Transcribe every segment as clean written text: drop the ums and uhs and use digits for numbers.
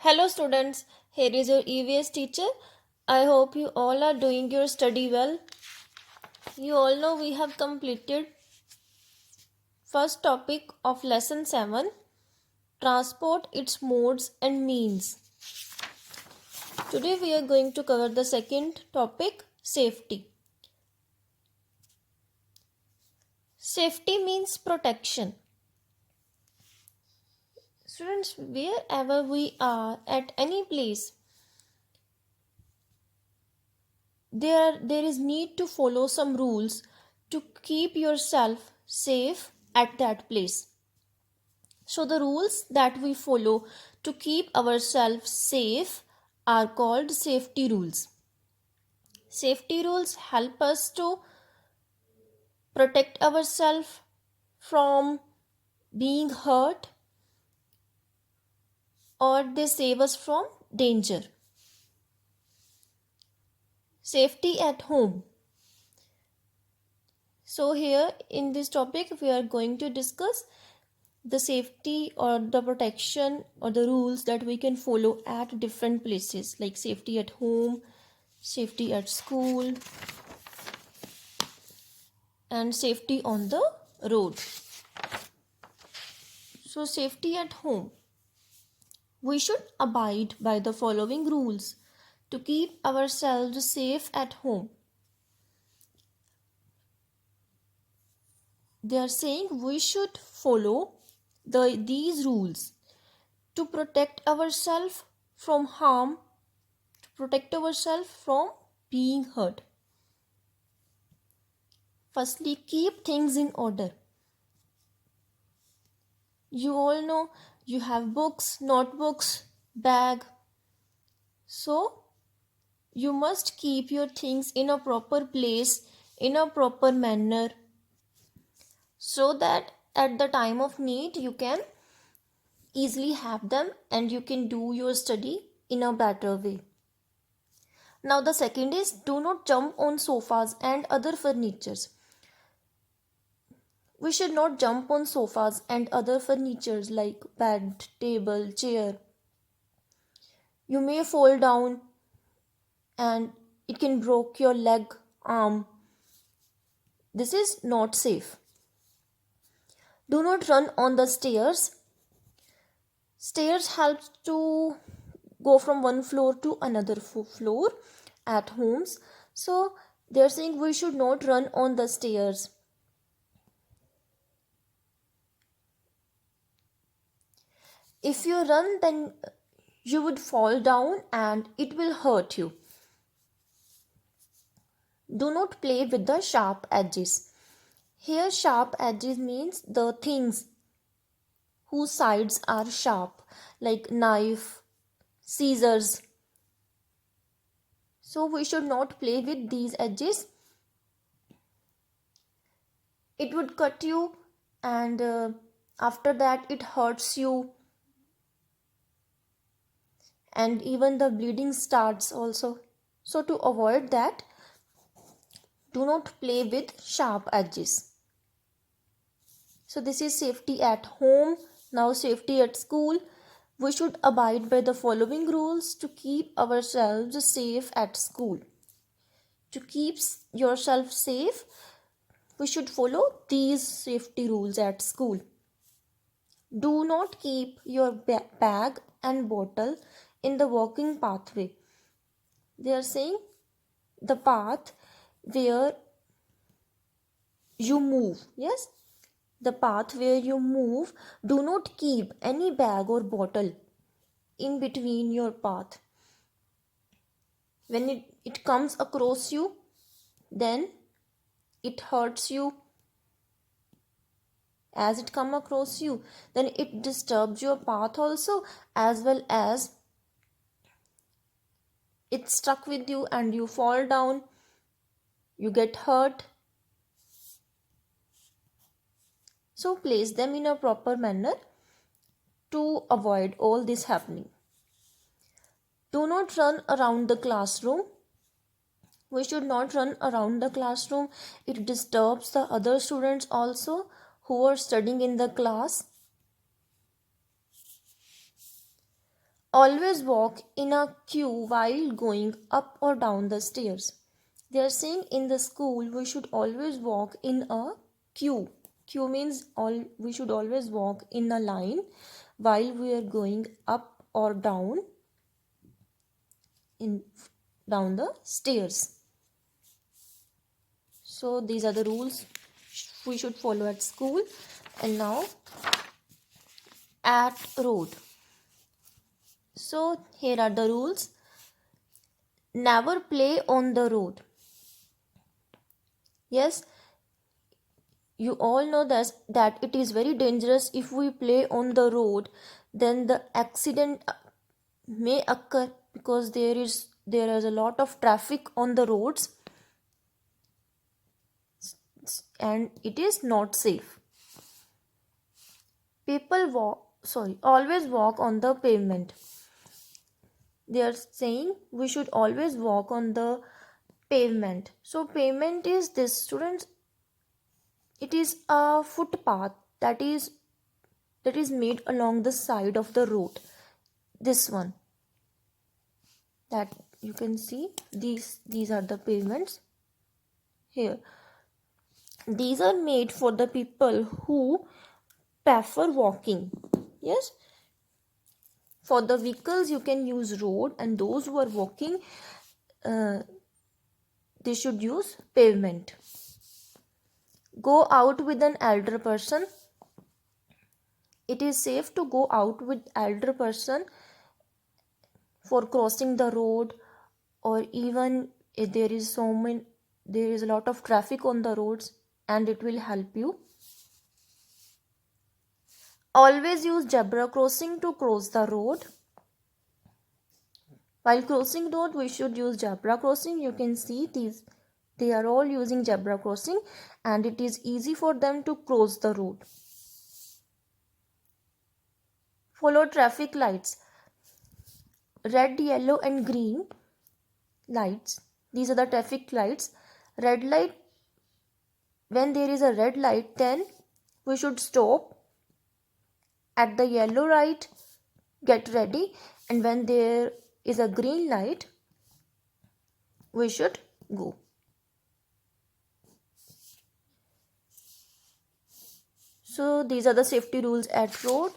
Hello students, here is your EVS teacher. I hope you all are doing your study well. You all know we have completed first topic of lesson 7, transport, its modes and means. Today we are going to cover the second topic, safety. Safety means protection. Students, wherever we are at any place, there is need to follow some rules to keep yourself safe at that place. So the rules that we follow to keep ourselves safe are called safety rules. Safety rules help us to protect ourselves from being hurt, or they save us from danger. Safety at home. So here in this topic we are going to discuss the safety or the protection or the rules that we can follow at different places, like safety at home, safety at school, and safety on the road. So safety at home. We should abide by the following rules to keep ourselves safe at home. They are saying we should follow these rules to protect ourselves from harm, to protect ourselves from being hurt. Firstly, keep things in order. You all know you have books, notebooks, bag. So you must keep your things in a proper place, in a proper manner, so that at the time of need you can easily have them and you can do your study in a better way. Now the second is, do not jump on sofas and other furnitures. We should not jump on sofas and other furnitures like bed, table, chair. You may fall down and it can break your leg, arm. This is not safe. Do not run on the stairs. Stairs help to go from one floor to another floor at homes. So they are saying we should not run on the stairs. If you run, then you would fall down and it will hurt you. Do not play with the sharp edges. Here sharp edges means the things whose sides are sharp, like knife, scissors. So we should not play with these edges. It would cut you and after that it hurts you. And even the bleeding starts also. So to avoid that, do not play with sharp edges. So this is safety at home. Now safety at school. We should abide by the following rules to keep ourselves safe at school. To keep yourself safe, we should follow these safety rules at school. Do not keep your bag and bottle in the walking pathway. They are saying the path where you move. Yes, the path where you move. Do not keep any bag or bottle in between your path. When it comes across you, then it hurts you. As it come across you, then it disturbs your path also, as well as it's stuck with you and you fall down, you get hurt. So place them in a proper manner to avoid all this happening. Do not run around the classroom. We should not run around the classroom. It disturbs the other students also who are studying in the class. Always walk in a queue while going up or down the stairs. They are saying in the school we should always walk in a queue. Queue means we should always walk in a line while we are going up or down the stairs. So these are the rules we should follow at school. And now at road. So here are the rules. Never play on the road. Yes, you all know that it is very dangerous if we play on the road. Then the accident may occur because there is a lot of traffic on the roads and it is not safe. Always walk on the pavement. They are saying we should always walk on the pavement. So pavement is this, students. It is a footpath that is made along the side of the road. This one that you can see, these are the pavements here. These are made for the people who prefer walking. Yes, for the vehicles you can use road, and those who are walking they should use pavement. Go out with an elder person. It is safe to go out with elder person for crossing the road, or even if there is a lot of traffic on the roads, and it will help you. Always use zebra crossing to cross the road. While crossing road, we should use zebra crossing. You can see they are all using zebra crossing, and it is easy for them to cross the road. Follow traffic lights. Red, yellow and green lights. These are the traffic lights. Red light, when there is a red light, then we should stop. At the yellow light, get ready, and when there is a green light, we should go. So these are the safety rules at road,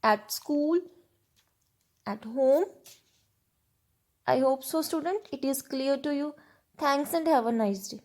at school, at home. I hope so, student, it is clear to you. Thanks and have a nice day.